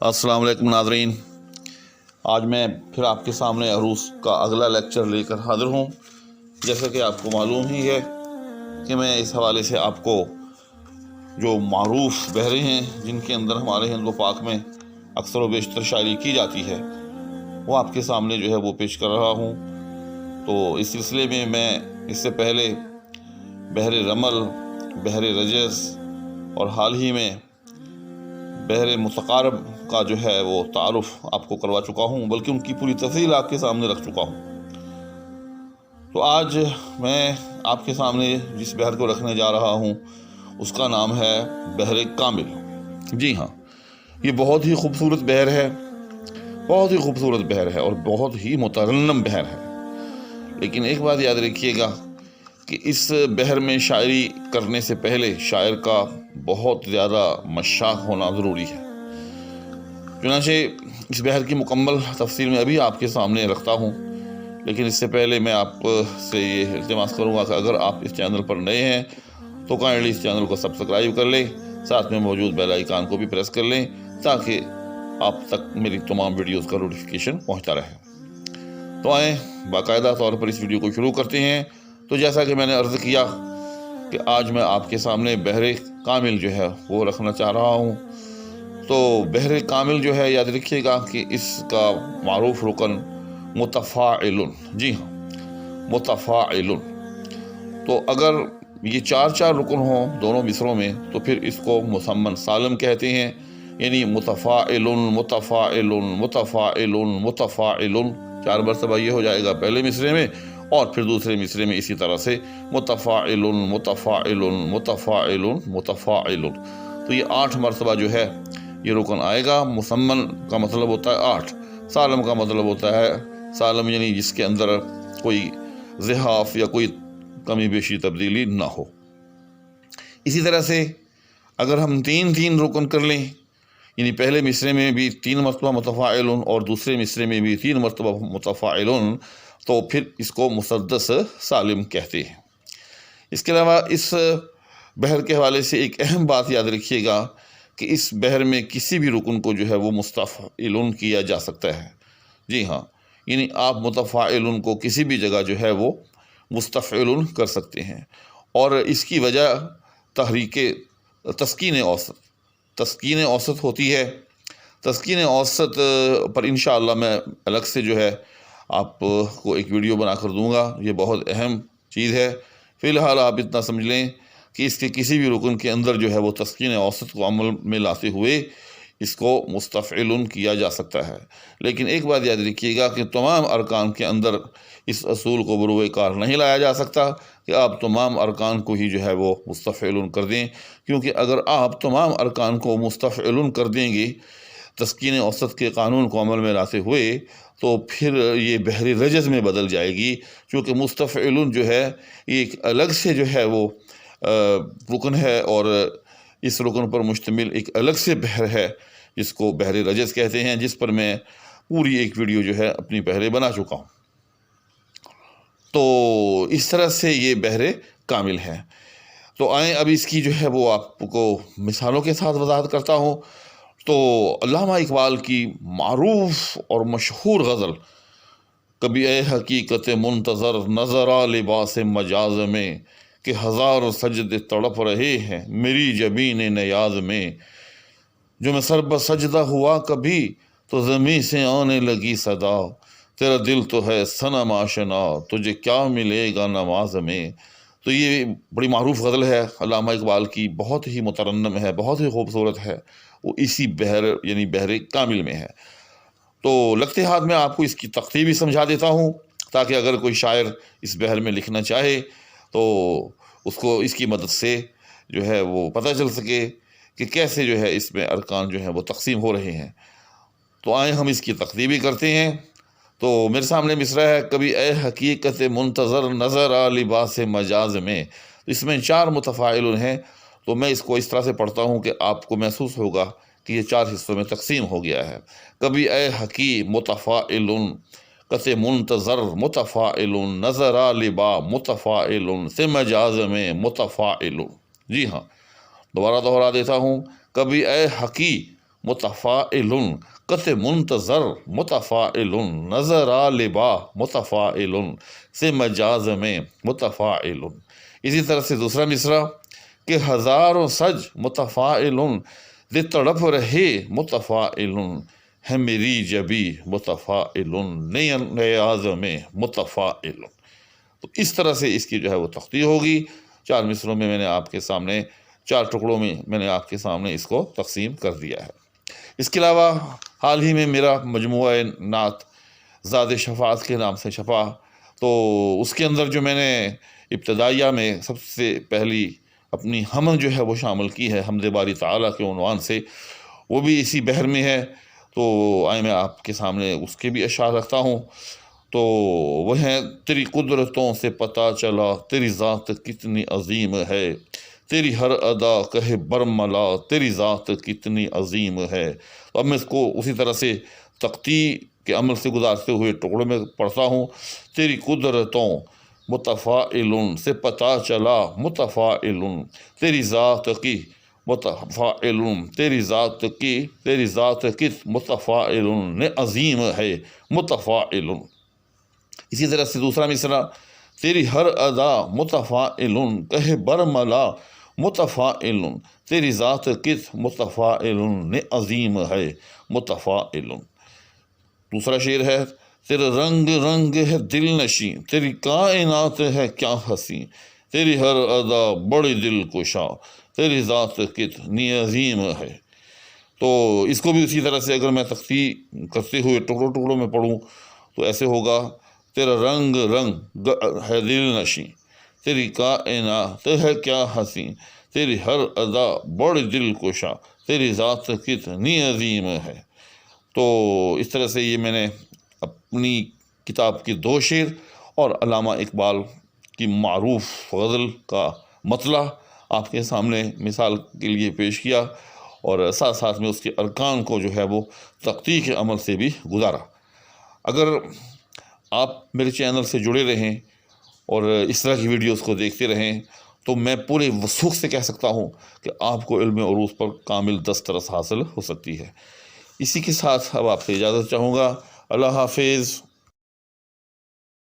السلام علیکم ناظرین، آج میں پھر آپ کے سامنے عروض کا اگلا لیکچر لے کر حاضر ہوں۔ جیسا کہ آپ کو معلوم ہی ہے کہ میں اس حوالے سے آپ کو جو معروف بحریں ہیں جن کے اندر ہمارے ہند و پاک میں اکثر و بیشتر شاعری کی جاتی ہے وہ آپ کے سامنے جو ہے وہ پیش کر رہا ہوں۔ تو اس سلسلے میں اس سے پہلے بحر رمل، بحر رجز اور حال ہی میں بحر متقارب کا جو ہے وہ تعارف آپ کو کروا چکا ہوں، بلکہ ان کی پوری تفصیل آپ کے سامنے رکھ چکا ہوں۔ تو آج میں آپ کے سامنے جس بحر کو رکھنے جا رہا ہوں اس کا نام ہے بحر کامل۔ جی ہاں، یہ بہت ہی خوبصورت بحر ہے، بہت ہی خوبصورت بحر ہے اور بہت ہی مترنم بحر ہے۔ لیکن ایک بات یاد رکھیے گا کہ اس بحر میں شاعری کرنے سے پہلے شاعر کا بہت زیادہ مشاق ہونا ضروری ہے۔ چنانچہ اس بحر کی مکمل تفصیل میں ابھی آپ کے سامنے رکھتا ہوں، لیکن اس سے پہلے میں آپ سے یہ التماس کروں گا کہ اگر آپ اس چینل پر نئے ہیں تو کائنڈلی اس چینل کو سبسکرائب کر لیں، ساتھ میں موجود بیل آئیکن کو بھی پریس کر لیں تاکہ آپ تک میری تمام ویڈیوز کا نوٹیفیکیشن پہنچتا رہے۔ تو آئیں باقاعدہ طور پر اس ویڈیو کو شروع کرتے ہیں۔ تو جیسا کہ میں نے عرض کیا کہ آج میں آپ کے سامنے بحر کامل جو ہے وہ رکھنا چاہ رہا ہوں۔ تو بحر کامل جو ہے یاد رکھیے گا کہ اس کا معروف رکن متفاعل، جی ہاں متفاعل۔ تو اگر یہ چار رکن ہوں دونوں مصروں میں تو پھر اس کو مسمن سالم کہتے ہیں، یعنی متفاعل متفاعل متفاعل متفاعل، 4 مرتبہ یہ ہو جائے گا پہلے مصرے میں اور پھر دوسرے مصرے میں اسی طرح سے متفاعل متفاعل متفاعل متفاعل۔ تو یہ 8 مرتبہ جو ہے یہ رکن آئے گا۔ مسمن کا مطلب ہوتا ہے 8، سالم کا مطلب ہوتا ہے سالم یعنی جس کے اندر کوئی زحاف یا کوئی کمی بیشی تبدیلی نہ ہو۔ اسی طرح سے اگر ہم 3 رکن کر لیں، یعنی پہلے مصرے میں بھی 3 مرتبہ متفاعل اور دوسرے مصرے میں بھی 3 مرتبہ متفاعل، تو پھر اس کو مسدس سالم کہتے ہیں۔ اس کے علاوہ اس بحر کے حوالے سے ایک اہم بات یاد رکھیے گا کہ اس بحر میں کسی بھی رکن کو جو ہے وہ مستفعل کیا جا سکتا ہے۔ جی ہاں، یعنی آپ متفاعل کو کسی بھی جگہ جو ہے وہ مستفعل کر سکتے ہیں، اور اس کی وجہ تحریک تسکین اوسط ہوتی ہے۔ تسکین اوسط پر انشاءاللہ میں الگ سے جو ہے آپ کو ایک ویڈیو بنا کر دوں گا، یہ بہت اہم چیز ہے۔ فی الحال آپ اتنا سمجھ لیں کہ اس کے کسی بھی رکن کے اندر جو ہے وہ تسکین اوسط کو عمل میں لاتے ہوئے اس کو مستفعل کیا جا سکتا ہے۔ لیکن ایک بات یاد رکھیے گا کہ تمام ارکان کے اندر اس اصول کو بروئے کار نہیں لایا جا سکتا کہ آپ تمام ارکان کو ہی جو ہے وہ مستفعل کر دیں، کیونکہ اگر آپ تمام ارکان کو مستفعل کر دیں گے تسکین اوسط کے قانون کو عمل میں لاتے ہوئے تو پھر یہ بحر رجز میں بدل جائے گی، چونکہ مستفعل جو ہے ایک الگ سے جو ہے وہ رکن ہے اور اس رکن پر مشتمل ایک الگ سے بحر ہے جس کو بحر رجز کہتے ہیں، جس پر میں پوری ایک ویڈیو جو ہے اپنی پہلے بنا چکا ہوں۔ تو اس طرح سے یہ بحر کامل ہے۔ تو آئیں اب اس کی جو ہے وہ آپ کو مثالوں کے ساتھ وضاحت کرتا ہوں۔ تو علامہ اقبال کی معروف اور مشہور غزل کبھی اے حقیقت منتظر نظر آ لباس مجاز میں، کہ ہزار سجدے تڑپ رہے ہیں میری جبین نیاز میں، جو میں سر بسجدہ ہوا کبھی تو زمین سے آنے لگی صدا، تیرا دل تو ہے صنم آشنا تجھے کیا ملے گا نماز میں۔ تو یہ بڑی معروف غزل ہے علامہ اقبال کی، بہت ہی مترنم ہے، بہت ہی خوبصورت ہے، وہ اسی بحر یعنی بحر کامل میں ہے۔ تو لگتے ہاتھ میں آپ کو اس کی ترتیب بھی سمجھا دیتا ہوں تاکہ اگر کوئی شاعر اس بحر میں لکھنا چاہے تو اس کو اس کی مدد سے جو ہے وہ پتہ چل سکے کہ کیسے جو ہے اس میں ارکان جو ہیں وہ تقسیم ہو رہے ہیں۔ تو آئیں ہم اس کی ترتیب بھی کرتے ہیں۔ تو میرے سامنے مصرع ہے کبھی اے حقیقت منتظر نظر آ لباس مجاز میں، اس میں 4 متفاعل ہیں، تو میں اس کو اس طرح سے پڑھتا ہوں کہ آپ کو محسوس ہوگا کہ یہ 4 حصوں میں تقسیم ہو گیا ہے۔ کبھی اے حقیق متفاعل، قط منتظر متفاعل، نظر آ لبا متفاعل، سے مجاز میں متفاعل۔ جی ہاں، دوبارہ دوہرا دیتا ہوں، کبھی اے حقیق متفاعل قط منتظر متفاعل نظر لبا متفاعل سے مجاز میں متفاعل۔ اسی طرح سے دوسرا مصرع کہ ہزاروں سج متفاعل دے تڑپ رہے متفاعل ہے میری جبی متفاعل نیاز میں متفاعل۔ تو اس طرح سے اس کی جو ہے وہ تختی ہوگی۔ 4 مصروں میں میں نے آپ کے سامنے 4 ٹکڑوں میں میں نے آپ کے سامنے اس کو تقسیم کر دیا ہے۔ اس کے علاوہ حال ہی میں میرا مجموعہ نعت زاد شفاعت کے نام سے چھپا، تو اس کے اندر جو میں نے ابتدائیہ میں سب سے پہلی اپنی حمد جو ہے وہ شامل کی ہے، حمد باری تعالیٰ کے عنوان سے، وہ بھی اسی بحر میں ہے۔ تو آئے میں آپ کے سامنے اس کے بھی اشعار رکھتا ہوں۔ تو وہ ہیں: تیری قدرتوں سے پتہ چلا تیری ذات کتنی عظیم ہے، تیری ہر ادا کہے برملا تیری ذات کتنی عظیم ہے۔ تو اب میں اس کو اسی طرح سے تختی کے عمل سے گزارتے ہوئے ٹکڑوں میں پڑھتا ہوں۔ تیری قدرتوں متفاعل سے پتہ چلا متفاعل تیری ذات کی متفاعل تیری ذات کس متفاعل نے عظیم ہے متفاعل۔ اسی طرح سے دوسرا مصرع: تیری ہر ادا متفاعل کہے برملا متفاعل تیری ذات کس متفاعل نے عظیم ہے متفاعل۔ دوسرا شعر ہے: تیرا رنگ رنگ ہے دل نشیں تیری کائنات ہے کیا ہنسی تیری ہر ادا بڑی دل کشا تیری ذات کتنی عظیم ہے۔ تو اس کو بھی اسی طرح سے اگر میں تختی کرتے ہوئے ٹکڑوں میں پڑھوں تو ایسے ہوگا: تیرا رنگ رنگ ہے دل نشیں تیری کائنات ہے کیا ہنسی تیری ہر ادا بڑی دل کشا تیری ذات کتنی عظیم ہے۔ تو اس طرح سے یہ میں نے اپنی کتاب کی 2 شعر اور علامہ اقبال کی معروف غزل کا مطلع آپ کے سامنے مثال کے لیے پیش کیا، اور ساتھ ساتھ میں اس کے ارکان کو جو ہے وہ تختی کے عمل سے بھی گزارا۔ اگر آپ میرے چینل سے جڑے رہیں اور اس طرح کی ویڈیوز کو دیکھتے رہیں تو میں پورے وثوق سے کہہ سکتا ہوں کہ آپ کو علم عروض پر کامل دسترس حاصل ہو سکتی ہے۔ اسی کے ساتھ اب آپ سے اجازت چاہوں گا۔ اللہ حافظ۔